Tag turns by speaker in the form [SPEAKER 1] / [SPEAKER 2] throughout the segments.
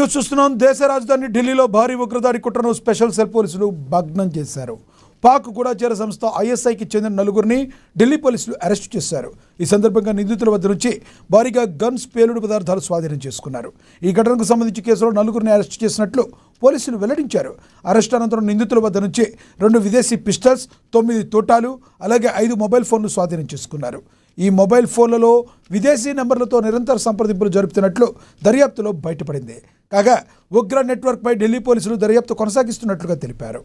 [SPEAKER 1] News చూస్తున్నాం. దేశ రాజధాని ఢిల్లీలో భారీ ఉగ్రదాడి కుట్రను స్పెషల్ సెల్ పోలీసులు భగ్నం చేశారు. పాక్ గూఢచర సంస్థ ఐఎస్ఐకి చెందిన నలుగురిని ఢిల్లీ పోలీసులు అరెస్టు చేశారు. ఈ సందర్భంగా నిందితుల వద్ద నుంచి భారీగా గన్స్, పేలుడు పదార్థాలు స్వాధీనం చేసుకున్నారు. ఈ ఘటనకు సంబంధించి కేసులో నలుగురిని అరెస్టు చేసినట్లు పోలీసులు వెల్లడించారు. అరెస్ట్ అనంతరం నిందితుల వద్ద నుంచి 2 విదేశీ పిస్టల్స్, 9 తోటాలు, అలాగే 5 మొబైల్ ఫోన్లు స్వాధీనం చేసుకున్నారు. ఈ మొబైల్ ఫోన్లలో విదేశీ నెంబర్లతో నిరంతర సంప్రదింపులు జరుపుతున్నట్లు దర్యాప్తులో బయటపడింది. కాగా ఉగ్ర నెట్వర్క్పై ఢిల్లీ పోలీసులు దర్యాప్తు కొనసాగిస్తున్నట్లుగా తెలిపారు.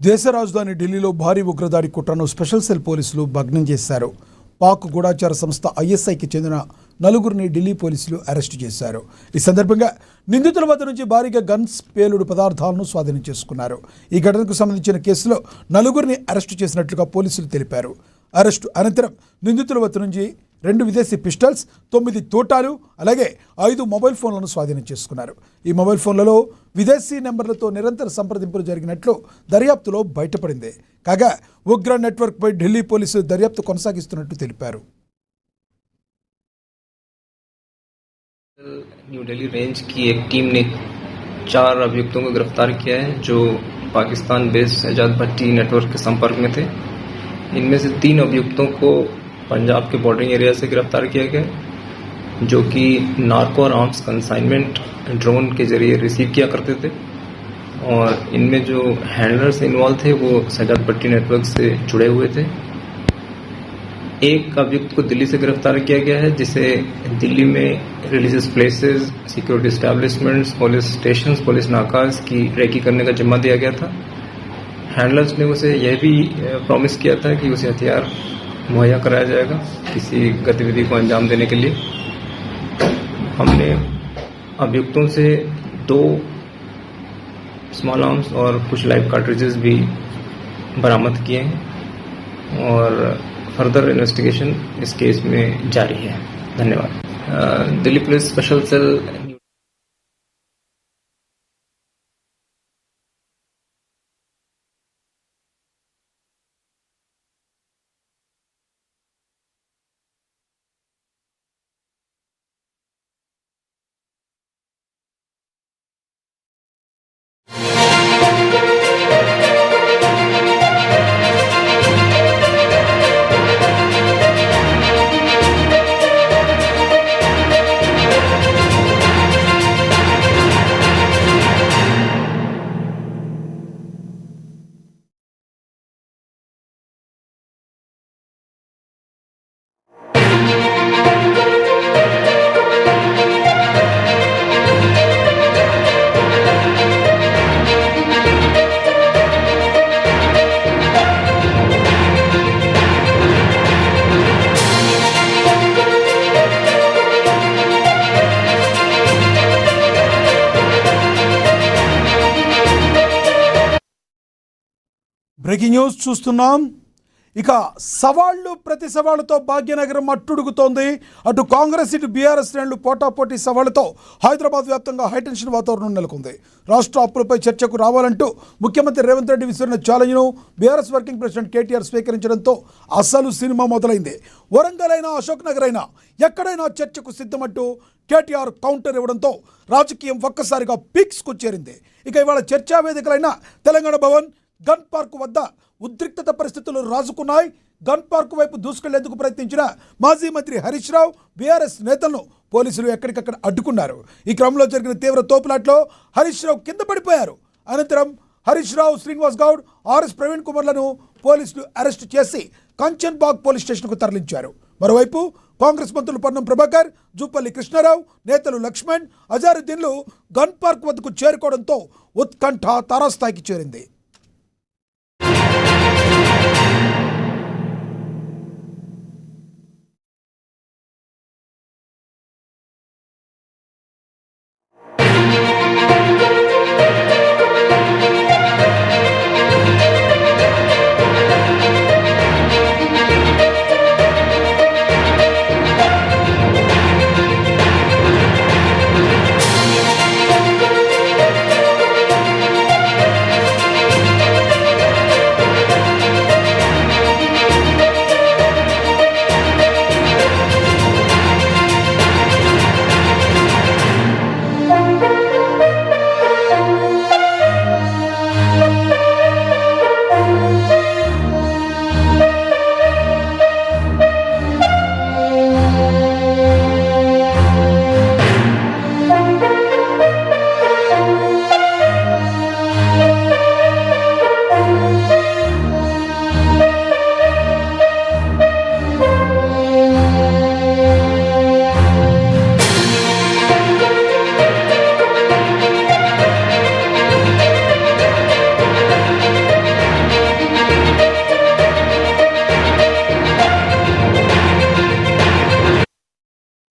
[SPEAKER 1] దేశ రాజధాని ఢిల్లీలో భారీ ఉగ్రదాడి కుట్రను స్పెషల్ సెల్ పోలీసులు భగ్నం చేశారు. పాక్ గూఢచర సంస్థ ఐఎస్ఐకి చెందిన నలుగురిని ఢిల్లీ పోలీసులు అరెస్టు చేశారు. ఈ సందర్భంగా నిందితుల వద్ద నుంచి భారీగా గన్స్, పేలుడు పదార్థాలను స్వాధీనం చేసుకున్నారు. ఈ ఘటనకు సంబంధించిన కేసులో నలుగురిని అరెస్టు చేసినట్లుగా పోలీసులు తెలిపారు. అరెస్టు అనంతరం నిందితుల వద్ద నుంచి 2 విదేశీ పిస్టల్స్, 9 తోటాలు, అలాగే 5 మొబైల్ ఫోన్లను స్వాధీనం చేసుకున్నారు. ఈ మొబైల్ ఫోన్లలో విదేశీ నెంబర్లతో నిరంతర సంప్రదింపులు జరిగినట్లు దర్యాప్తులో బయటపడింది. కాగా ఉగ్ర నెట్వర్క్పై ఢిల్లీ పోలీసులు దర్యాప్తు కొనసాగిస్తున్నట్టు తెలిపారు.
[SPEAKER 2] न्यू दिल्ली रेंज की एक टीम ने 4 अभियुक्तों को गिरफ्तार किया है जो पाकिस्तान बेस्ड शहजाद भट्टी नेटवर्क के संपर्क में थे. इनमें से 3 अभियुक्तों को पंजाब के बॉर्डरिंग एरिया से गिरफ्तार किया गया, जो कि नार्को और आर्म्स कंसाइनमेंट ड्रोन के जरिए रिसीव किया करते थे. और इनमें जो हैंडलर्स इन्वॉल्व थे वो शहजाद भट्टी नेटवर्क से जुड़े हुए थे. एक अभियुक्त को दिल्ली से गिरफ्तार किया गया है, जिसे दिल्ली में religious places, security establishments, police stations, police नाकाज की रेकी करने का जिम्मा दिया गया था. हैंडलर्स ने उसे यह भी प्रॉमिस किया था कि उसे हथियार मुहैया कराया जाएगा किसी गतिविधि को अंजाम देने के लिए. हमने अभियुक्तों से 2 स्मॉल आर्म्स और कुछ लाइव कार्ट्रिजेस भी बरामद किए हैं और फर्दर इन्वेस्टिगेशन इस केस में जारी है. धन्यवाद. Delhi police special cell
[SPEAKER 1] breaking news చూస్తున్నాం. ఇక సవాళ్లు ప్రతి సవాళ్లతో భాగ్యనగరం అట్టుడుగుతోంది. అటు కాంగ్రెస్, ఇటు బీఆర్ఎస్ శ్రేణులు పోటాపోటీ సవాళ్లతో హైదరాబాద్ వ్యాప్తంగా హైటెన్షన్ వాతావరణం నెలకొంది. రాష్ట్ర అప్పులపై చర్చకు రావాలంటూ ముఖ్యమంత్రి రేవంత్ రెడ్డి విసిరిన ఛాలెంజ్ను బీఆర్ఎస్ వర్కింగ్ ప్రెసిడెంట్ కేటీఆర్ స్వీకరించడంతో అసలు సినిమా మొదలైంది. వరంగల్ అయినా, అశోక్ నగర్ అయినా ఎక్కడైనా చర్చకు సిద్ధమంటూ కేటీఆర్ కౌంటర్ ఇవ్వడంతో రాజకీయం ఒక్కసారిగా పీక్స్కు చేరింది. ఇక ఇవాళ చర్చా వేదికలైన తెలంగాణ భవన్, గన్ పార్క్ వద్ద ఉద్రిక్తత పరిస్థితులు రాజుకున్నాయి. గన్ పార్క్ వైపు దూసుకెళ్లేందుకు ప్రయత్నించిన మాజీ మంత్రి హరీష్ రావు, బీఆర్ఎస్ నేతలను పోలీసులు ఎక్కడికక్కడ అడ్డుకున్నారు. ఈ క్రమంలో జరిగిన తీవ్ర తోపులాట్లో హరీష్ రావు కింద పడిపోయారు. అనంతరం హరీష్ రావు, శ్రీనివాస్ గౌడ్, ఆర్ఎస్ ప్రవీణ్ కుమార్లను పోలీసులు అరెస్టు చేసి కంచన్ బాగ్ పోలీస్ స్టేషన్కు తరలించారు. మరోవైపు కాంగ్రెస్ మంత్రులు పొన్నం ప్రభాకర్, జూపల్లి కృష్ణారావు, నేతలు లక్ష్మణ్, అజారుద్దీన్లు గన్ పార్క్ వద్దకు చేరుకోవడంతో ఉత్కంఠ తారాస్థాయికి చేరింది.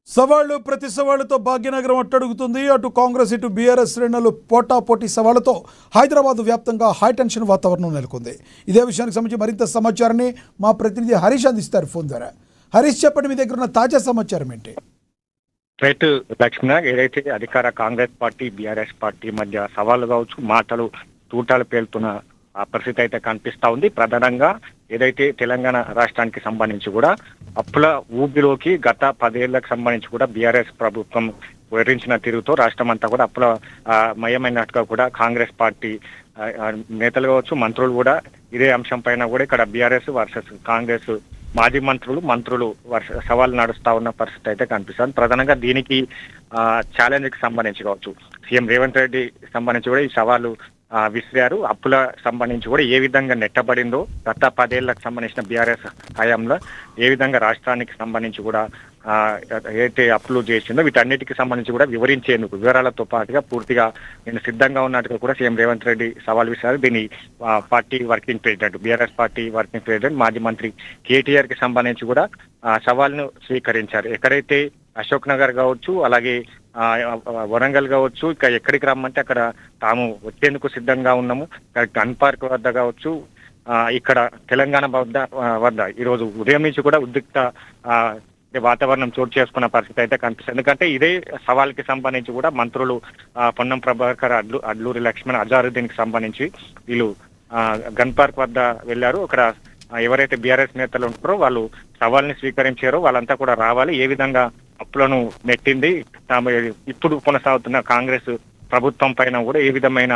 [SPEAKER 1] సవాళ్లు ప్రతి సవాళ్లతో భాగ్యనగరం అట్టడుగుతుంది. అటు కాంగ్రెస్ ఇటు బీఆర్ఎస్ శ్రేణులు పోటాపోటీ సవాళ్లతో హైదరాబాద్ వ్యాప్తంగా హైటెన్షన్ వాతావరణం నెలకొంది. ఇదే విషయానికి సంబంధించి మరింత సమాచారాన్ని మా ప్రతినిధి హరీష్ అందిస్తారు ఫోన్ ద్వారా. హరీష్, చెప్పండి, మీ దగ్గర ఉన్న తాజా సమాచారం ఏంటి?
[SPEAKER 3] రైట్ లక్ష్మణ, ఏదైతే అధికార కాంగ్రెస్ పార్టీ బీఆర్ఎస్ పార్టీ మధ్య సవాళ్లు కావచ్చు, మాటలు తూటాలు పేలుతున్న ఆ పరిస్థితి అయితే కనిపిస్తా ఉంది. ప్రధానంగా ఏదైతే తెలంగాణ రాష్ట్రానికి సంబంధించి కూడా అప్పుల ఊబిలోకి గత 10 ఏళ్లకు సంబంధించి కూడా బీఆర్ఎస్ ప్రభుత్వం వివరించిన తీరుతో రాష్ట్రం అంతా కూడా అప్పుల మయమైనట్టుగా కూడా కాంగ్రెస్ పార్టీ నేతలు కావచ్చు, మంత్రులు కూడా ఇదే అంశం పైన కూడా ఇక్కడ బీఆర్ఎస్ వర్సెస్ కాంగ్రెస్ మాజీ మంత్రులు సవాల్ నడుస్తా ఉన్న పరిస్థితి అయితే కనిపిస్తుంది. ప్రధానంగా దీనికి ఛాలెంజ్ కి సంబంధించి కావచ్చు, సీఎం రేవంత్ రెడ్డి సంబంధించి కూడా ఈ సవాలు విసిరారు. అప్పుల సంబంధించి కూడా ఏ విధంగా నెట్టబడిందో గత 10 ఏళ్లకు సంబంధించిన బీఆర్ఎస్ హయాంలో ఏ విధంగా రాష్ట్రానికి సంబంధించి కూడా ఏదైతే అప్పులు చేసిందో వీటన్నిటికి సంబంధించి కూడా వివరించేందుకు వివరాలతో పాటుగా పూర్తిగా నేను సిద్ధంగా ఉన్నట్టుగా కూడా సీఎం రేవంత్ రెడ్డి సవాల్ విసిరారు. దీన్ని party working president BRS party working president మాజీ మంత్రి కేటీఆర్ కి సంబంధించి కూడా సవాల్ను స్వీకరించారు. ఎక్కడైతే అశోక్ నగర్ కావచ్చు, అలాగే వరంగల్ కావచ్చు, ఇక ఎక్కడికి రమ్మంటే అక్కడ తాము వచ్చేందుకు సిద్ధంగా ఉన్నాము. గన్ పార్క్ వద్ద కావచ్చు, ఇక్కడ తెలంగాణ వద్ద ఈరోజు ఉదయం నుంచి కూడా ఉద్రిక్త వాతావరణం చోటు చేసుకున్న పరిస్థితి అయితే కనిపిస్తుంది. ఎందుకంటే ఇదే సవాల్కి సంబంధించి కూడా మంత్రులు పొన్నం ప్రభాకర్, అడ్లూరి లక్ష్మణ్, అజారుద్దీన్ కి సంబంధించి వీళ్ళు గన్ పార్క్ వద్ద వెళ్లారు. అక్కడ ఎవరైతే బీఆర్ఎస్ నేతలు ఉంటారో వాళ్ళు సవాల్ని స్వీకరించారో వాళ్ళంతా కూడా రావాలి, ఏ విధంగా అప్పులను నెట్టింది, ఇప్పుడు కొనసాగుతున్న కాంగ్రెస్ ప్రభుత్వం పైన కూడా ఏ విధమైన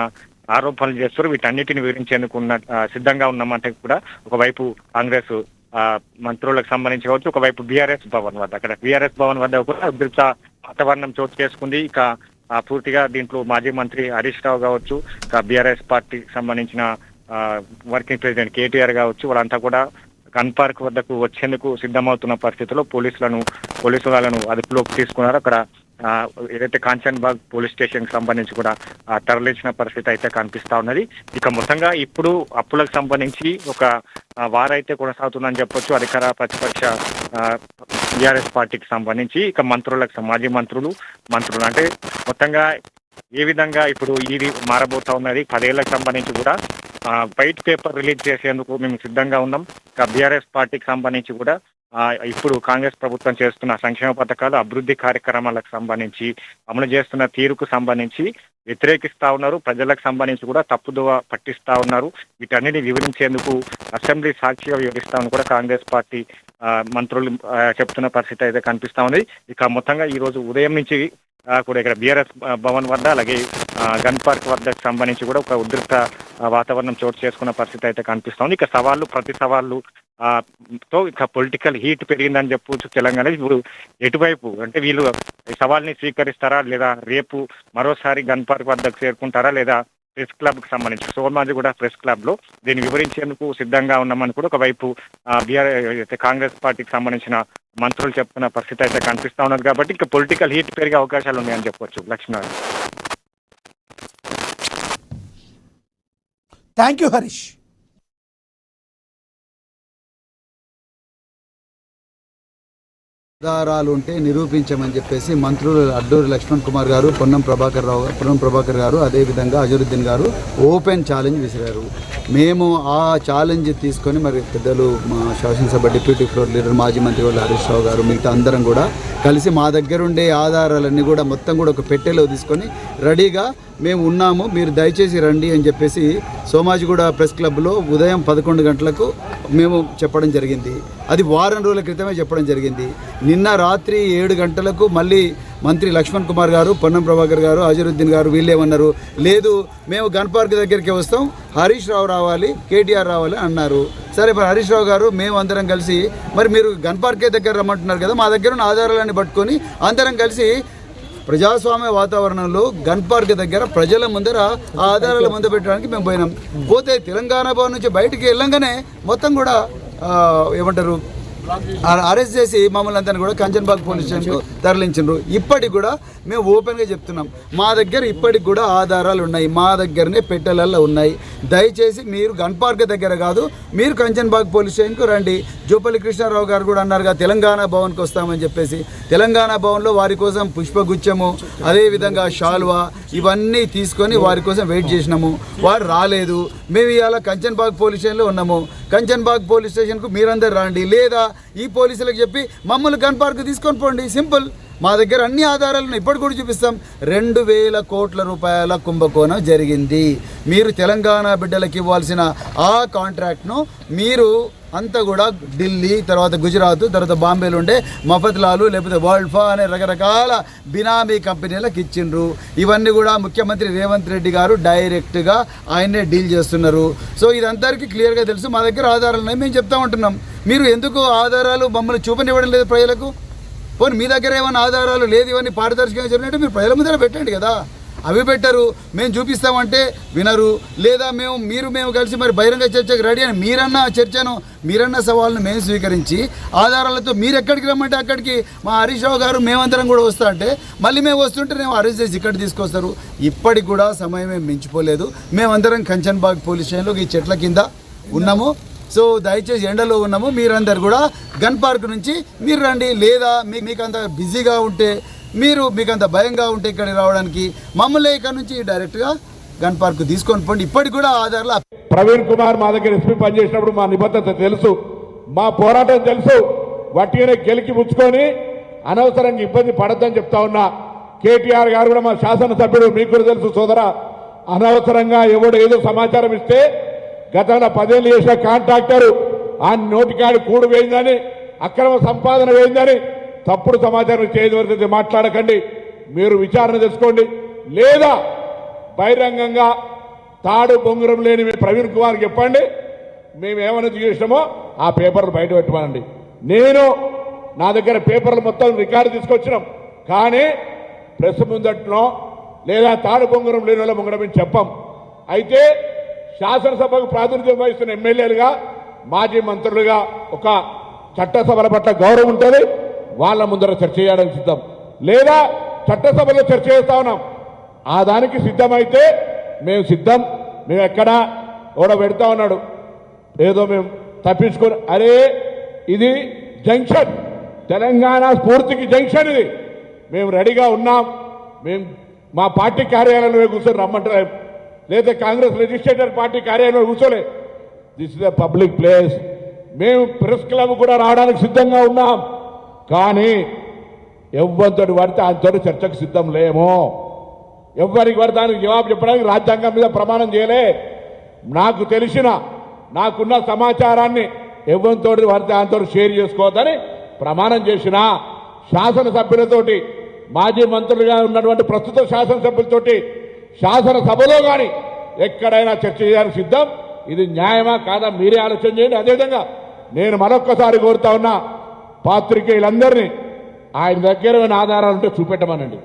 [SPEAKER 3] ఆరోపణలు చేస్తారు, వీటన్నిటిని వివరించేందుకు సిద్ధంగా ఉన్నామంటే కూడా ఒకవైపు కాంగ్రెస్ మంత్రులకు సంబంధించి కావచ్చు, ఒకవైపు బీఆర్ఎస్ భవన్ వద్ద అక్కడ బీఆర్ఎస్ భవన్ వద్ద కూడా ఉద్రిక్త వాతావరణం చోటు చేసుకుంది. ఇక పూర్తిగా దీంట్లో మాజీ మంత్రి హరీష్ రావు కావచ్చు, ఇక బీఆర్ఎస్ పార్టీకి సంబంధించిన వర్కింగ్ ప్రెసిడెంట్ కేటీఆర్ కావచ్చు, వాళ్ళంతా కూడా గన్ పార్క్ వద్దకు వచ్చేందుకు సిద్ధమవుతున్న పరిస్థితుల్లో పోలీసు వాళ్ళను అదుపులోకి తీసుకున్నారు. అక్కడ ఏదైతే కాంచన్ బాగ్ పోలీస్ స్టేషన్ కి సంబంధించి కూడా తరలించిన పరిస్థితి అయితే కనిపిస్తా ఉన్నది. ఇక మొత్తంగా ఇప్పుడు అప్పులకు సంబంధించి ఒక వారైతే కొనసాగుతుందని చెప్పొచ్చు అధికార ప్రతిపక్ష బీఆర్ఎస్ పార్టీకి సంబంధించి. ఇక మాజీ మంత్రులు అంటే మొత్తంగా ఏ విధంగా ఇప్పుడు ఇది మారబోతా ఉన్నది, 10 ఏళ్లకు సంబంధించి కూడా వైట్ పేపర్ రిలీజ్ చేసేందుకు మేము సిద్ధంగా ఉన్నాం. ఇక బీఆర్ఎస్ పార్టీకి సంబంధించి కూడా ఇప్పుడు కాంగ్రెస్ ప్రభుత్వం చేస్తున్న సంక్షేమ పథకాలు, అభివృద్ధి కార్యక్రమాలకు సంబంధించి అమలు చేస్తున్న తీరుకు సంబంధించి వ్యతిరేకిస్తా ఉన్నారు. ప్రజలకు సంబంధించి కూడా తప్పుదోవ పట్టిస్తా ఉన్నారు. వీటన్నిటిని వివరించేందుకు అసెంబ్లీ సాక్షిగా వివరిస్తామని కూడా కాంగ్రెస్ పార్టీ మంత్రులు చెప్తున్న పరిస్థితి అయితే కనిపిస్తా ఉంది. ఇక మొత్తంగా ఈ రోజు ఉదయం నుంచి కూడా ఇక్కడ బీఆర్ఎస్ భవన్ వద్ద అలాగే గన్ పార్క్ వద్దకు సంబంధించి కూడా ఒక ఉద్రిక్త వాతావరణం చోటు చేసుకున్న పరిస్థితి అయితే కనిపిస్తా ఉంది. ఇక ప్రతి సవాళ్ళు తో ఇక పొలిటికల్ హీట్ పెరిగిందని చెప్పవచ్చు తెలంగాణ. ఇప్పుడు ఎటువైపు అంటే వీళ్ళు సవాల్ని స్వీకరిస్తారా, లేదా రేపు మరోసారి గన్ పార్క్ వద్దకు చేరుకుంటారా, లేదా ప్రెస్ క్లబ్ కి సంబంధించి సోమాజిగూడ ప్రెస్ క్లబ్ లో దీన్ని వివరించేందుకు సిద్ధంగా ఉన్నామని కూడా ఒకవైపు కాంగ్రెస్ పార్టీకి సంబంధించిన మంత్రులు చెప్తున్న పరిస్థితి అయితే కనిపిస్తా ఉన్నది. కాబట్టి ఇంకా పొలిటికల్ హీట్ పెరిగే అవకాశాలు ఉన్నాయని చెప్పొచ్చు. Lakshminarayana,
[SPEAKER 1] thank you Harish.
[SPEAKER 4] ఆధారాలు ఉంటే నిరూపించమని చెప్పేసి మంత్రులు అడ్డూరి లక్ష్మణ్ కుమార్ గారు, పొన్నం ప్రభాకర్ గారు, అదేవిధంగా అజరుద్దీన్ గారు ఓపెన్ ఛాలెంజ్ విసిరారు. మేము ఆ ఛాలెంజ్ తీసుకొని మరి పెద్దలు మా శాసనసభ డిప్యూటీ ఫ్లోర్ లీడర్ మాజీ మంత్రి వాళ్ళు హరీష్ రావు గారు మిగతా అందరం కూడా కలిసి మా దగ్గర ఉండే ఆధారాలన్నీ కూడా మొత్తం కూడా ఒక పెట్టెలో తీసుకొని రెడీగా మేము ఉన్నాము, మీరు దయచేసి రండి అని చెప్పేసి సోమాజిగూడ ప్రెస్ క్లబ్లో ఉదయం 11 గంటలకు మేము చెప్పడం జరిగింది. అది వారం రోజుల క్రితమే చెప్పడం జరిగింది. నిన్న రాత్రి 7 గంటలకు మళ్ళీ మంత్రి లక్ష్మణ్ కుమార్ గారు, పొన్నం ప్రభాకర్ గారు, అజరుద్దీన్ గారు వీళ్ళేమన్నారు, లేదు మేము గన్ పార్క్ దగ్గరికి వస్తాం, హరీష్ రావు రావాలి, కేటీఆర్ రావాలి అన్నారు. సరే మరి హరీష్ రావు గారు మేము అందరం కలిసి మరి మీరు గన్ పార్కే దగ్గర రమ్మంటున్నారు కదా, మా దగ్గర ఉన్న ఆధారాలన్నీ పట్టుకొని అందరం కలిసి ప్రజాస్వామ్య వాతావరణంలో గన్ పార్క్ దగ్గర ప్రజల ముందర ఆ ఆధారాల ముందు పెట్టడానికి మేము పోయినాం. పోతే తెలంగాణ భవన్ నుంచి బయటికి వెళ్ళంగానే మొత్తం కూడా ఏమంటారు అరెస్ట్ చేసి మమ్మల్ని అంతా కూడా కంచన్బాగ్ పోలీస్ స్టేషన్కు తరలించారు. ఇప్పటికి కూడా మేము ఓపెన్గా చెప్తున్నాం, మా దగ్గర ఇప్పటికి కూడా ఆధారాలు ఉన్నాయి, మా దగ్గరనే పెట్టెలల్లో ఉన్నాయి. దయచేసి మీరు గన్ పార్క్ దగ్గర కాదు, మీరు కంచన్బాగ్ పోలీస్ స్టేషన్కు రండి. జూపల్లి కృష్ణారావు గారు కూడా అన్నారుగా తెలంగాణ భవన్కి వస్తామని చెప్పేసి. తెలంగాణ భవన్లో వారి కోసం పుష్పగుచ్చము, అదేవిధంగా షాల్వా ఇవన్నీ తీసుకొని వారి కోసం వెయిట్ చేసినాము. వారు రాలేదు. మేము ఇవాళ కంచన్బాగ్ పోలీస్ స్టేషన్లో ఉన్నాము. కంచన్బాగ్ పోలీస్ స్టేషన్కు మీరందరూ రండి, లేదా ఈ పోలీసులకు చెప్పి మమ్మల్ని గన్ పార్క్ తీసుకొని పోండి. సింపుల్. మా దగ్గర అన్ని ఆధారాలను ఇప్పటి కూడా చూపిస్తాం. 2000 కోట్ల రూపాయల కుంభకోణం జరిగింది. మీరు తెలంగాణ బిడ్డలకు ఇవ్వాల్సిన ఆ కాంట్రాక్ట్ను మీరు అంతా కూడా ఢిల్లీ, తర్వాత గుజరాత్, తర్వాత బాంబేలో ఉండే మఫత్లాలు లేకపోతే వరల్డ్ఫా అనే రకరకాల బినామీ కంపెనీలకు ఇచ్చిండ్రు. ఇవన్నీ కూడా ముఖ్యమంత్రి రేవంత్ రెడ్డి గారు డైరెక్ట్గా ఆయన్నే డీల్ చేస్తున్నారు. సో ఇదందరికీ క్లియర్గా తెలుసు. మా దగ్గర ఆధారాలు ఉన్నాయి, మేము చెప్తా ఉంటున్నాం. మీరు ఎందుకు ఆధారాలు మమ్మల్ని చూపనివ్వడం లేదు ప్రజలకు? పోనీ మీ దగ్గర ఏమైనా ఆధారాలు లేదు, ఇవన్నీ పారదర్శకంగా జరిగినట్టు మీరు ప్రజల ముందర పెట్టండి కదా. అవి పెట్టరు, మేము చూపిస్తామంటే వినరు. లేదా మేము కలిసి మరి బహిరంగ చర్చకు రెడీ అని మీరన్న సవాళ్ళను మేము స్వీకరించి ఆధారాలతో మీరు ఎక్కడికి రమ్మంటే అక్కడికి మా హరీష్ రావు గారు మేమందరం కూడా వస్తా అంటే మళ్ళీ మేము వస్తుంటే మేము అరెస్ట్ చేసి ఇక్కడ తీసుకొస్తారు. ఇప్పటికి కూడా సమయం ఏం మించిపోలేదు. మేమందరం కంచన్బాగ్ పోలీస్ స్టేషన్లో ఈ చెట్ల కింద ఉన్నాము. సో దయచేసి ఎండలో ఉన్నాము, మీరందరు కూడా గన్ పార్క్ నుంచి మీరు రండి. లేదా మీకు అంత బిజీగా ఉంటే, మీకు అంత భయంగా ఉంటే ఇక్కడికి రావడానికి, మమ్మల్ని ఇక్కడ నుంచి డైరెక్ట్గా గన్ పార్క్ తీసుకొని పోండి. ఇప్పటికి కూడా ఆధారాలు.
[SPEAKER 5] ప్రవీణ్ కుమార్ మా దగ్గర ఎస్పీ పనిచేసినప్పుడు మా నిబద్ధత తెలుసు, మా పోరాటం తెలుసు. వట్టిగానే గెలికి ముచ్చుకొని అనవసరంగా ఇబ్బంది పడద్దని చెప్తా ఉన్నా. కేటీఆర్ గారు కూడా మా శాసనసభ్యుడు, మీకు కూడా తెలుసు సోదరా, అనవసరంగా ఎవడు ఏదో సమాచారం ఇస్తే గతంలో 10 ఏళ్ళు చేసిన కాంట్రాక్టర్ ఆ నోటికాడు కూడు వేయిందని, అక్రమ సంపాదన వేయిందని తప్పుడు సమాచారం చేయవలసింది మాట్లాడకండి. మీరు విచారణ చేసుకోండి. లేదా బహిరంగంగా తాడు బొంగురం లేని మీ ప్రవీణ్ కుమార్ చెప్పండి, మేము ఏమైనా చేసినామో ఆ పేపర్లు బయట పెట్టమనండి. నా దగ్గర పేపర్లు మొత్తం రికార్డు తీసుకొచ్చినాం, కానీ ప్రెస్ ముందట్లో లేదా తాడు బొంగురం లేని వాళ్ళ ముంగడం మేము చెప్పాం. అయితే శాసనసభకు ప్రాతినిధ్యం వహిస్తున్న ఎమ్మెల్యేలుగా, మాజీ మంత్రులుగా ఒక చట్టసభల పట్ల గౌరవం ఉంటుంది. వాళ్ళ ముందర చర్చ చేయడానికి సిద్ధం. లేదా చట్టసభలో చర్చ చేస్తా ఉన్నాం, ఆ దానికి సిద్ధమైతే మేము సిద్ధం. మేము ఎక్కడా ఎవడో పెడతా ఉన్నాడు ఏదో మేము తప్పించుకొని, అరే ఇది జంక్షన్, తెలంగాణ స్ఫూర్తికి జంక్షన్ ఇది. మేము రెడీగా ఉన్నాం. మేము మా పార్టీ కార్యాలయంలో కూర్చొని రమ్మంటారు, లేదా కాంగ్రెస్ లెజిస్లేటర్ పార్టీ కార్యాలయంలో కూర్చోలే. This is a public place. మేము ప్రెస్ క్లబ్ కూడా రావడానికి సిద్ధంగా ఉన్నాం. కానీ ఎవరితోటి పడితే ఆయనతో చర్చకు సిద్ధం లేము. ఎవరికి పడితే దానికి జవాబు చెప్పడానికి రాజ్యాంగం మీద ప్రమాణం చేయలే. నాకున్న సమాచారాన్ని ఎవరితోటి పడితే ఆయనతో షేర్ చేసుకోవద్దని ప్రమాణం చేసిన శాసనసభ్యులతోటి, మాజీ మంత్రులుగా ఉన్నటువంటి ప్రస్తుత శాసనసభ్యులతోటి శాసనసభలో కానీ ఎక్కడైనా చర్చ చేయడానికి సిద్ధం. ఇది న్యాయమా కాదా మీరే ఆలోచన చేయండి. అదేవిధంగా నేను మరొక్కసారి కోరుతా ఉన్నా, పాత్రికేయులందరినీ ఆయన దగ్గర ఆధారాలు ఉంటే చూపెట్టమనండి.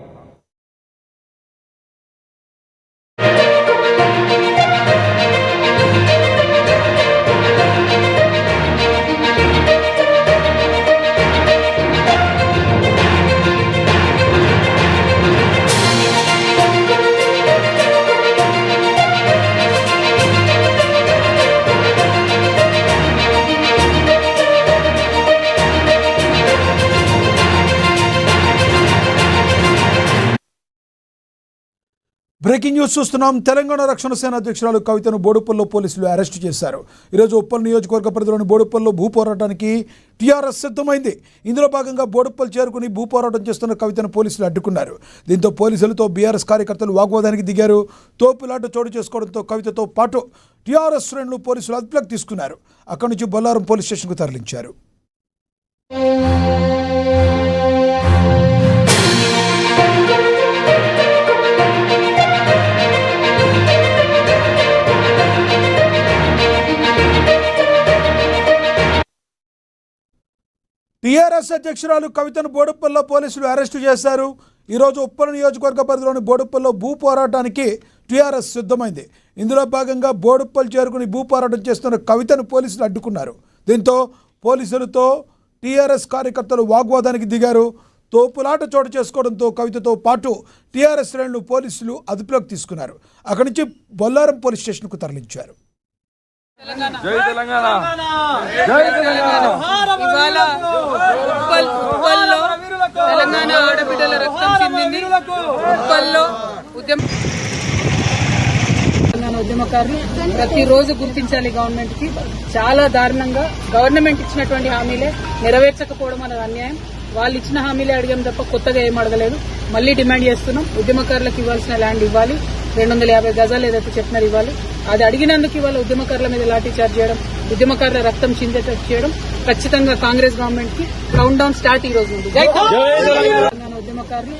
[SPEAKER 1] బ్రేకింగ్ న్యూస్ చూస్తున్నాం. తెలంగాణ రక్షణ సేన అధ్యక్షురాలు కవితను బోడుపల్లో పోలీసులు అరెస్టు చేశారు. ఈరోజు ఉప్పల్ నియోజకవర్గ పరిధిలోని బోడుపల్లో భూ పోరాటానికి టీఆర్ఎస్ సిద్ధమైంది. ఇందులో భాగంగా బోడుపల్ చేరుకుని భూ పోరాటం చేస్తున్న కవితను పోలీసులు అడ్డుకున్నారు. దీంతో పోలీసులతో బీఆర్ఎస్ కార్యకర్తలు వాగ్వాదానికి దిగారు. తోపులాట చోటు చేసుకోవడంతో కవితతో పాటు టీఆర్ఎస్ శ్రేణులు పోలీసులు అదుపులోకి తీసుకున్నారు. అక్కడి నుంచి బొల్లారం పోలీస్ స్టేషన్కు తరలించారు. టీఆర్ఎస్ అధ్యక్షురాలు కవితను బోడుపల్లో పోలీసులు అరెస్టు చేశారు. ఈరోజు ఉప్పల్ నియోజకవర్గ పరిధిలోని బోడుపల్లో భూ పోరాటానికి టీఆర్ఎస్ సిద్ధమైంది. ఇందులో భాగంగా బోడుపల్ చేరుకుని భూ పోరాటం చేస్తున్న కవితను పోలీసులు అడ్డుకున్నారు. దీంతో పోలీసులతో టీఆర్ఎస్ కార్యకర్తలు వాగ్వాదానికి దిగారు. తోపులాట చోటు చేసుకోవడంతో కవితతో పాటు టీఆర్ఎస్ శ్రేణులు పోలీసులు అదుపులోకి తీసుకున్నారు. అక్కడి నుంచి బొల్లారం పోలీస్ స్టేషన్కు తరలించారు.
[SPEAKER 6] ఇవాళ ఉప్పల్లో తెలంగాణ ఆడబిడ్డల రక్తం చిందింది. ఉప్పల్లో ఉద్యమకారులు ప్రతిరోజు గుర్తించాలి. గవర్నమెంట్ కి చాలా దారుణంగా గవర్నమెంట్ ఇచ్చినటువంటి హామీలే నెరవేర్చకపోవడం అనేది అన్యాయం. వాళ్ళు ఇచ్చిన హామీలే అడిగాం తప్ప కొత్తగా ఏం అడగలేదు. మళ్లీ డిమాండ్ చేస్తున్నాం. ఉద్యమకారులకు ఇవ్వాల్సిన ల్యాండ్ ఇవ్వాలి. 250 గజాలు ఏదైతే చెప్పినారు ఇవ్వాలి. అది అడిగినందుకు ఇవాళ ఉద్యమకారుల మీద లాఠీ చార్జ్ చేయడం, ఉద్యమకారుల రక్తం చిందేటట్టు చేయడం ఖచ్చితంగా కాంగ్రెస్ గవర్నమెంట్ కి కౌంట్ డౌన్ స్టార్ట్ ఈ రోజు నుండి. తెలంగాణ ఉద్యమకారులు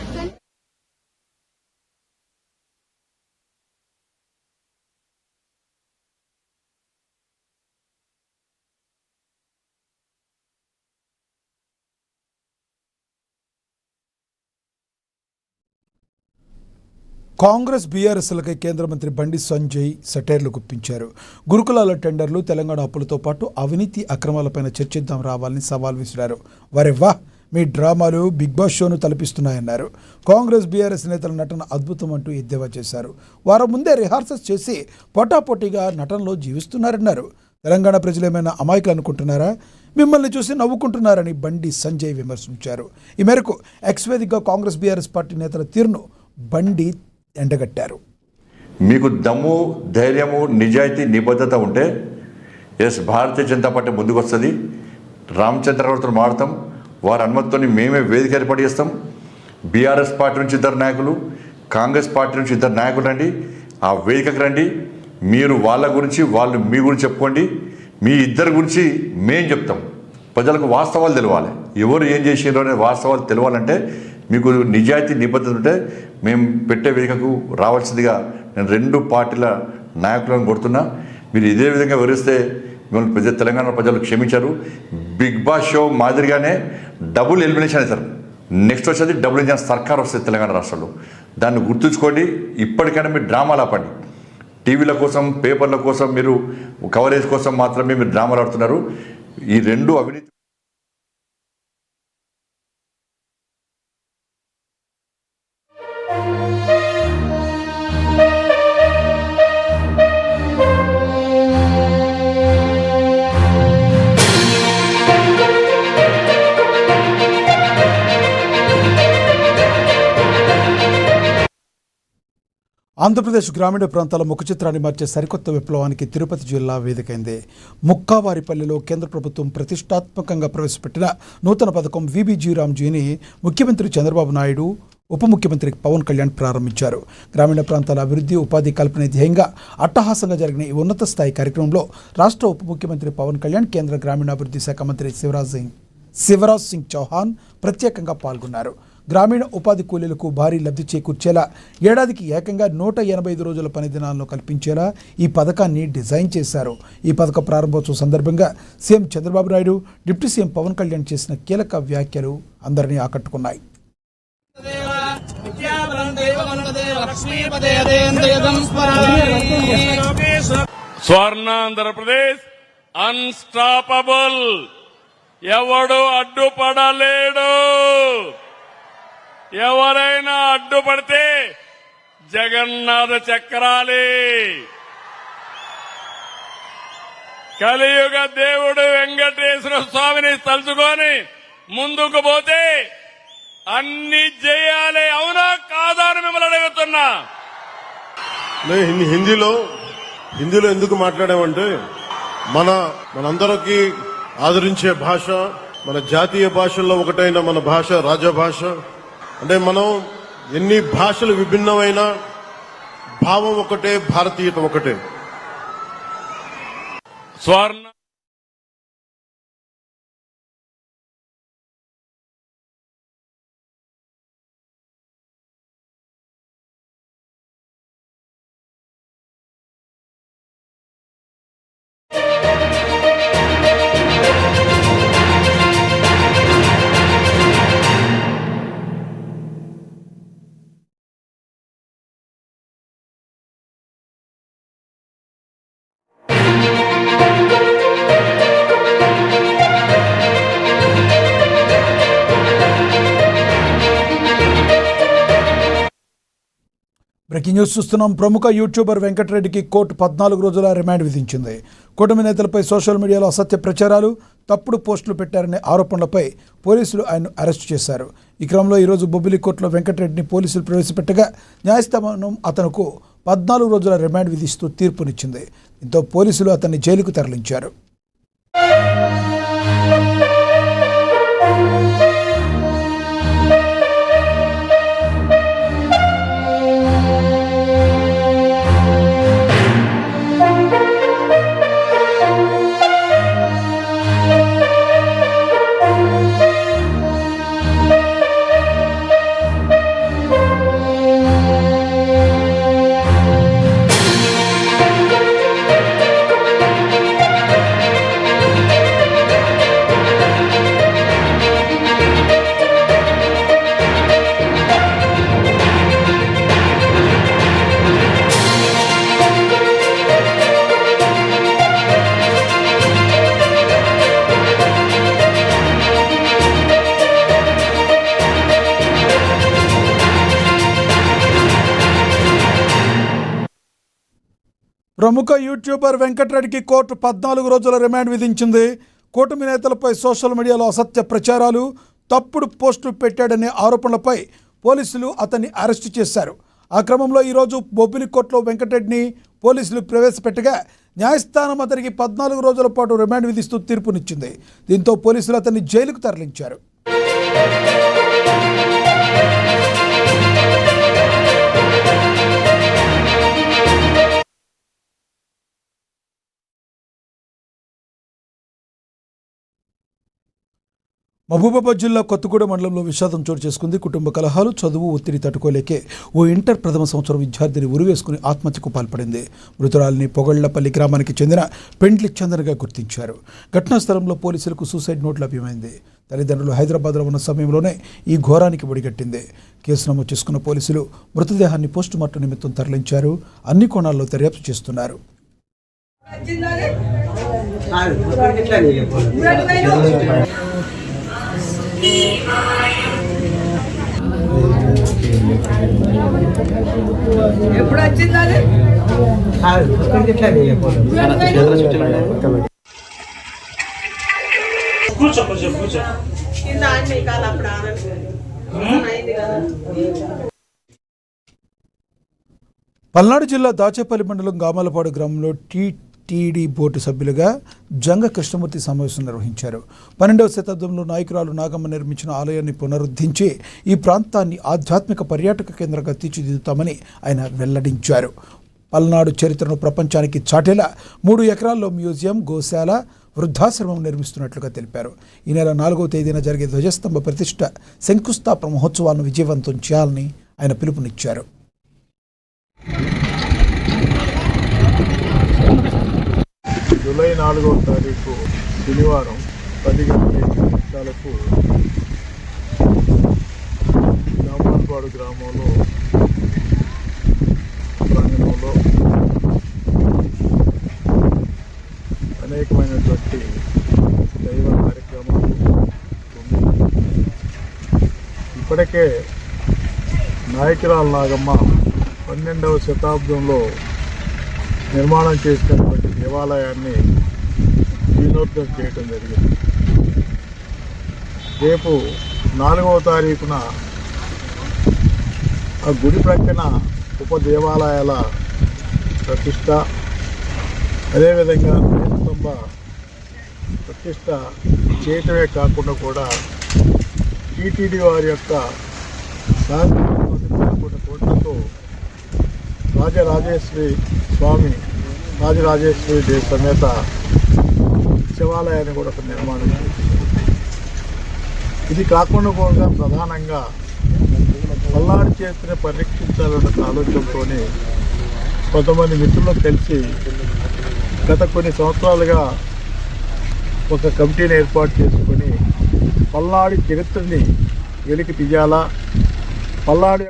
[SPEAKER 1] కాంగ్రెస్ బీఆర్ఎస్లకై కేంద్ర మంత్రి బండి సంజయ్ సెటైర్లు గుప్పించారు. గురుకులాల టెండర్లు, తెలంగాణ అప్పులతో పాటు అవినీతి అక్రమాలపైన చర్చిద్దాం రావాలని సవాల్ విసిరారు. వరెవ్వా, మీ డ్రామాలు బిగ్ బాస్ షోను తలపిస్తున్నాయన్నారు. కాంగ్రెస్ బీఆర్ఎస్ నేతల నటన అద్భుతం అంటూ ఎద్దేవా చేశారు. వారం ముందే రిహార్సల్స్ చేసి పోటాపోటీగా నటనలో జీవిస్తున్నారన్నారు. తెలంగాణ ప్రజలేమైనా అమాయకులు అనుకుంటున్నారా? మిమ్మల్ని చూసి నవ్వుకుంటున్నారని బండి సంజయ్ విమర్శించారు. ఈ మేరకు ఎక్స్ వేదికగా కాంగ్రెస్ బీఆర్ఎస్ పార్టీ నేతల తీరును బండి ఎండగట్టారు.
[SPEAKER 7] మీకు దమ్ము, ధైర్యము, నిజాయితీ, నిబద్ధత ఉంటే భారతీయ జనతా పార్టీ ముందుకు వస్తుంది. రామచంద్రరావుతో మాడతాం. వారి అనుమతితో మేమే వేదిక ఏర్పాటు చేస్తాం. బీఆర్ఎస్ పార్టీ నుంచి 2 నాయకులు, కాంగ్రెస్ పార్టీ నుంచి 2 నాయకులు రండి. ఆ వేదికకు రండి. మీరు వాళ్ళ గురించి, వాళ్ళు మీ గురించి చెప్పుకోండి. మీ ఇద్దరి గురించి మేం చెప్తాం. ప్రజలకు వాస్తవాలు తెలవాలి. ఎవరు ఏం చేసిండ్రో అనే వాస్తవాలు తెలవాలంటే మీకు నిజాయితీ, నిబద్ధత ఉంటే మేము పెట్టే వేదికకు రావాల్సిందిగా నేను 2 పార్టీల నాయకులను కోరుతున్నా. మీరు ఇదే విధంగా వివరిస్తే మిమ్మల్ని తెలంగాణ ప్రజలు క్షమించారు. బిగ్ బాస్ షో మాదిరిగానే డబుల్ ఎలిమినేషన్ అవుతారు. నెక్స్ట్ వచ్చేది డబుల్ ఇంజన్ సర్కార్ వస్తుంది తెలంగాణ రాష్ట్రంలో. దాన్ని గుర్తుంచుకోండి. ఇప్పటికైనా మీరు డ్రామాలు ఆపండి. టీవీల కోసం, పేపర్ల కోసం, మీరు కవరేజ్ కోసం మాత్రమే మీరు డ్రామాలు ఆడుతున్నారు. ఈ 2 అవినీతి
[SPEAKER 1] ఆంధ్రప్రదేశ్ గ్రామీణ ప్రాంతాల ముఖ చిత్రాన్ని మార్చే సరికొత్త విప్లవానికి తిరుపతి జిల్లా వేదికైంది. ముక్కావారిపల్లిలో కేంద్ర ప్రభుత్వం ప్రతిష్టాత్మకంగా ప్రవేశపెట్టిన నూతన పథకం వీబీజీ రామ్జీని ముఖ్యమంత్రి చంద్రబాబు నాయుడు, ఉప ముఖ్యమంత్రి పవన్ కళ్యాణ్ ప్రారంభించారు. గ్రామీణ ప్రాంతాల అభివృద్ధి, ఉపాధి కల్పన ధ్యేయంగా అట్టహాసంగా జరిగిన ఈ ఉన్నత స్థాయి కార్యక్రమంలో రాష్ట్ర ఉప ముఖ్యమంత్రి పవన్ కళ్యాణ్, కేంద్ర గ్రామీణాభివృద్ధి శాఖ మంత్రి శివరాజ్ సింగ్ చౌహాన్ ప్రత్యేకంగా పాల్గొన్నారు. గ్రామీణ ఉపాధి కూలీలకు భారీ లబ్ధి చేకూర్చేలా ఏడాదికి ఏకంగా 185 రోజుల పని దినాలను కల్పించేలా ఈ పథకాన్ని డిజైన్ చేశారు. ఈ పథక ప్రారంభోత్సవం సందర్భంగా CM Chandrababu Naidu, deputy CM Pawan Kalyan చేసిన కీలక వ్యాఖ్యలు అందరినీ ఆకట్టుకున్నాయి.
[SPEAKER 8] స్వర్ణాంధ్రప్రదేశ్ అన్స్టాపబుల్, ఎవడు అడ్డుపడలేడు. ఎవరైనా అడ్డుపడితే జగన్నాథ చక్రాలే. కలియుగ దేవుడు వెంకటేశ్వర స్వామిని తలుచుకొని ముందుకు పోతే అన్ని చేయాలి. అవునా కాదా అని మిమ్మల్ని అడుగుతున్నా.
[SPEAKER 9] హిందీలో ఎందుకు మాట్లాడామంటే మనందరికీ ఆదరించే భాష, మన జాతీయ భాషల్లో ఒకటైన మన భాష రాజభాష. అంటే మనం ఎన్ని భాషలు విభిన్నమైన భావం ఒకటే, భారతీయత ఒకటే.
[SPEAKER 8] स्वर्ण
[SPEAKER 1] బ్రేకింగ్ న్యూస్ చూస్తున్నాం. ప్రముఖ యూట్యూబర్ వెంకటరెడ్డికి కోర్టు 14 రోజుల రిమాండ్ విధించింది. కూటమి నేతలపై సోషల్ మీడియాలో అసత్య ప్రచారాలు, తప్పుడు పోస్టులు పెట్టారనే ఆరోపణలపై పోలీసులు ఆయన్ను అరెస్టు చేశారు. ఈ క్రమంలో ఈరోజు బొబ్బిలి కోర్టులో వెంకటరెడ్డిని పోలీసులు ప్రవేశపెట్టగా న్యాయస్థానం అతనుకు 14 రోజుల రిమాండ్ విధిస్తూ తీర్పునిచ్చింది. దీంతో పోలీసులు అతన్ని జైలుకు తరలించారు. ప్రముఖ యూట్యూబర్ వెంకటరెడ్డికి కోర్టు 14 రోజుల రిమాండ్ విధించింది. కూటమి నేతలపై సోషల్ మీడియాలో అసత్య ప్రచారాలు, తప్పుడు పోస్టులు పెట్టాడనే ఆరోపణలపై పోలీసులు అతన్ని అరెస్టు చేశారు. ఆ క్రమంలో ఈరోజు బొబ్బిలి కోర్టులో వెంకటరెడ్డిని పోలీసులు ప్రవేశపెట్టగా న్యాయస్థానం అతనికి 14 రోజుల పాటు రిమాండ్ విధిస్తూ తీర్పునిచ్చింది. దీంతో పోలీసులు అతన్ని జైలుకు తరలించారు. మహబూబాబాద్ జిల్లా కొత్తగూడెం మండలంలో విషాదం చోటు చేసుకుంది. కుటుంబ కలహాలు, చదువు ఒత్తిడి తట్టుకోలేకే ఓ ఇంటర్ ప్రథమ సంవత్సరం విద్యార్థిని ఉరివేసుకుని ఆత్మహత్యకు పాల్పడింది. మృతురాలిని పొగళ్లపల్లి గ్రామానికి చెందిన పెండ్లి చందనగా గుర్తించారు. ఘటనా స్థలంలో పోలీసులకు సూసైడ్ నోట్ లభ్యమైంది. తల్లిదండ్రులు హైదరాబాద్లో ఉన్న సమయంలోనే ఈ ఘోరానికి ఒడిగట్టింది. కేసు నమోదు చేసుకున్న పోలీసులు మృతదేహాన్ని పోస్టుమార్టం నిమిత్తం తరలించారు. అన్ని కోణాల్లో దర్యాప్తు చేస్తున్నారు.
[SPEAKER 10] ఎప్పుడు వచ్చింది అది కింద అన్ని కాదు అప్పుడు అయింది కదా.
[SPEAKER 1] పల్నాడు జిల్లా దాచేపల్లి మండలం గామాలపాడు గ్రామంలో టీటీడీ బోర్డు సభ్యులుగా జంగ కృష్ణమూర్తి సమావేశం నిర్వహించారు. 12వ శతాబ్దంలో నాయకురాలు నాగమ్మ నిర్మించిన ఆలయాన్ని పునరుద్ధరించి ఈ ప్రాంతాన్ని ఆధ్యాత్మిక పర్యాటక కేంద్రంగా తీర్చిదిద్దుతామని ఆయన వెల్లడించారు. పల్నాడు చరిత్రను ప్రపంచానికి చాటేలా 3 ఎకరాల్లో మ్యూజియం, గోశాల, వృద్ధాశ్రమం నిర్మిస్తున్నట్లుగా తెలిపారు. ఈ నెల 4వ తేదీన జరిగే ధ్వజస్తంభ ప్రతిష్ఠ శంకుస్థాపన మహోత్సవాలను విజయవంతం చేయాలని ఆయన పిలుపునిచ్చారు.
[SPEAKER 11] జూలై 4వ తారీఖు శనివారం 10 గంటలకు గామాలపాడు గ్రామంలో ప్రాంగణంలో అనేకమైనటువంటి దైవ కార్యక్రమాలు ఇప్పటికే నాయకురాలు నాగమ్మ 12వ శతాబ్దంలో నిర్మాణం చేసినటువంటి దేవాలయాన్ని జీర్ణోద్ధరణ చేయడం జరిగింది. రేపు 4వ తారీఖున ఆ గుడి ప్రక్కన ఉప దేవాలయాల ప్రతిష్ట, అదేవిధంగా స్తంభ ప్రతిష్ట చేయటమే కాకుండా కూడా టీటీడీ వారి యొక్క కోట్లతో రాజరాజేశ్వరి స్వామి రాజరాజేశ్వరి దేవి సమేత శివాలయాన్ని కూడా ఒక నిర్మాణం చేసింది. ఇది కాకుండా కూడా ప్రధానంగా పల్నాడు చేతిని పరిరక్షించాలన్న ఆలోచనతో కొంతమంది మిత్రులు కలిసి గత కొన్ని సంవత్సరాలుగా ఒక కమిటీని ఏర్పాటు చేసుకొని పల్నాడు చరిత్రని వెలికి తీయాలా, పల్నాడు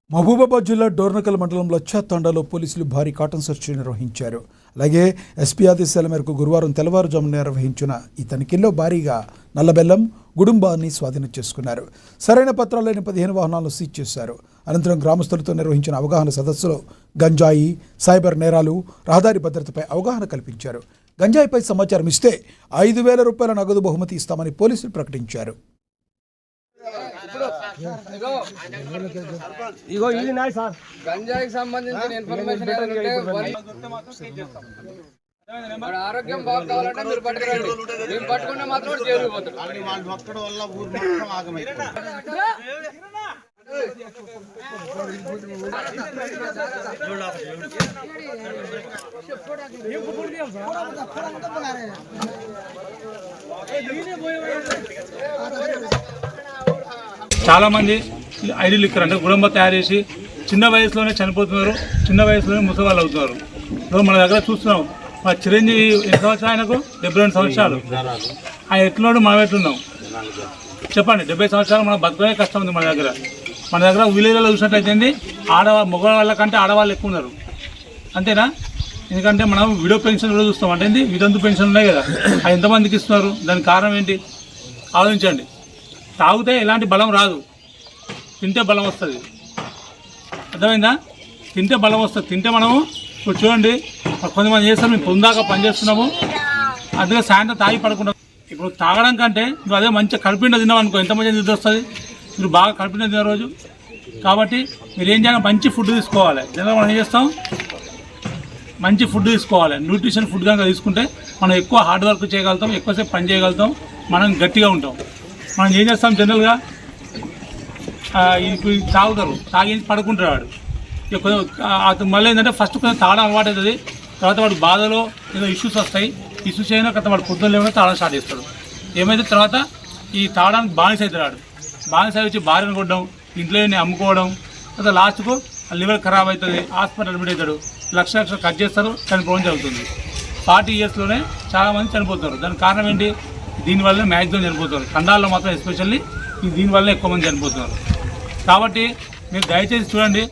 [SPEAKER 1] మహబూబాబాద్ జిల్లా డోర్నకల్ మండలంలో తండాలో పోలీసులు భారీ కాటన్ సెర్చ్ నిర్వహించారు. అలాగే ఎస్పీ ఆదేశాల మేరకు గురువారం తెల్లవారుజామున నిర్వహించిన ఈ తనిఖీల్లో భారీగా నల్లబెల్లం, గుడుంబాన్ని స్వాధీనం చేసుకున్నారు. సరైన పత్రాలు లేని 15 వాహనాలను సీజ్ చేశారు. అనంతరం గ్రామస్తులతో నిర్వహించిన అవగాహన సదస్సులో గంజాయి, సైబర్ నేరాలు, రహదారి భద్రతపై అవగాహన కల్పించారు. గంజాయిపై సమాచారం ఇస్తే 5,000 రూపాయల నగదు బహుమతి ఇస్తామని పోలీసులు ప్రకటించారు.
[SPEAKER 12] ఇగో ఇది నాయ్ సార్, గంజాయికి సంబంధించిన ఇన్ఫర్మేషన్ ఆరోగ్యం బాగుండాలంటే మీరు పట్టుకురండి, మేము పట్టుకున్న మాత్రం జైలు పోతారు.
[SPEAKER 13] చాలా మంది ఐడి లిక్కర్ అంటే గుడంబ తయారు చేసి చిన్న వయసులోనే చనిపోతున్నారు, చిన్న వయసులోనే ముసవాళ్ళు అవుతున్నారు. ఇప్పుడు మన దగ్గర చూస్తున్నాం, మా చిరంజీవి ఎన్ని సంవత్సరాలు, ఆయనకు 72 సంవత్సరాలు. ఆయన ఎట్లున్నాడు, మనం ఎట్లున్నాం చెప్పండి. 70 సంవత్సరాలు మనం బతుకునే కష్టం ఉంది. మన దగ్గర విలేజ్లో చూసినట్లయితే మగవాళ్ళ కంటే ఆడవాళ్ళు ఎక్కువ ఉన్నారు. అంతేనా? ఎందుకంటే మనం విడో పెన్షన్ కూడా చూస్తాం. అంటే వితంతు పెన్షన్ ఉన్నాయి కదా, అది ఎంతమందికి ఇస్తున్నారు? దానికి కారణం ఏంటి ఆలోచించండి. తాగితే ఎలాంటి బలం రాదు, తింటే బలం వస్తుంది. అర్థమైందా? తింటే బలం వస్తుంది. తింటే మనము ఇప్పుడు చూడండి, కొంతమంది చేస్తాం, మేము పొందాక పనిచేస్తున్నాము, అందుకే సాయంత్రం తాగి పడుకుంటాం. ఇప్పుడు తాగడం కంటే నువ్వు అదే మంచిగా కడుపుండా తిన్నావు అనుకో, ఎంత మంచి నిద్ర వస్తుంది. మీరు బాగా కడుపుండా తిన్న రోజు. కాబట్టి మీరు ఏం చేయాలి, మంచి ఫుడ్ తీసుకోవాలి. జనరల్గా మనం ఏం చేస్తాం, మంచి ఫుడ్ తీసుకోవాలి. న్యూట్రిషన్ ఫుడ్ కనుక తీసుకుంటే మనం ఎక్కువ హార్డ్ వర్క్ చేయగలుగుతాం, ఎక్కువసేపు పని చేయగలుగుతాం, మనం గట్టిగా ఉంటాం. మనం ఏం చేస్తాం, జనరల్గా ఇప్పుడు తాగుతారు, తాగి పడుకుంటారు వాడు. అతను మళ్ళీ ఏంటంటే ఫస్ట్ కొంచెం తాగడం అలవాటు అవుతుంది, తర్వాత వాడు బాధలో ఏదో ఇష్యూస్ వస్తాయి. ఇష్యూస్ అయినా కదా వాడు పొద్దున్న లేకుండా తాగడం స్టార్ట్ చేస్తాడు. ఏమైతే తర్వాత ఈ తాగడానికి బానిస అవుతాడు వాడు. బానిస వచ్చి భార్యను కొట్టడం, ఇంట్లో అమ్ముకోవడం, తర్వాత లాస్ట్కు లివర్ ఖరాబ్ అవుతుంది, హాస్పిటల్ అడ్మిట్ అవుతాడు, లక్షలు కట్ చేస్తారు, చనిపోవడం జరుగుతుంది. 40 ఇయర్స్లోనే చాలామంది చనిపోతారు. దానికి కారణం ఏంటి? దీనివల్లనే మ్యాక్సిమం చనిపోతారు. ఖండాల్లో మాత్రం ఎస్పెషల్లీ దీనివల్ల ఎక్కువ మంది చనిపోతున్నారు. కాబట్టి మీరు దయచేసి చూడండి.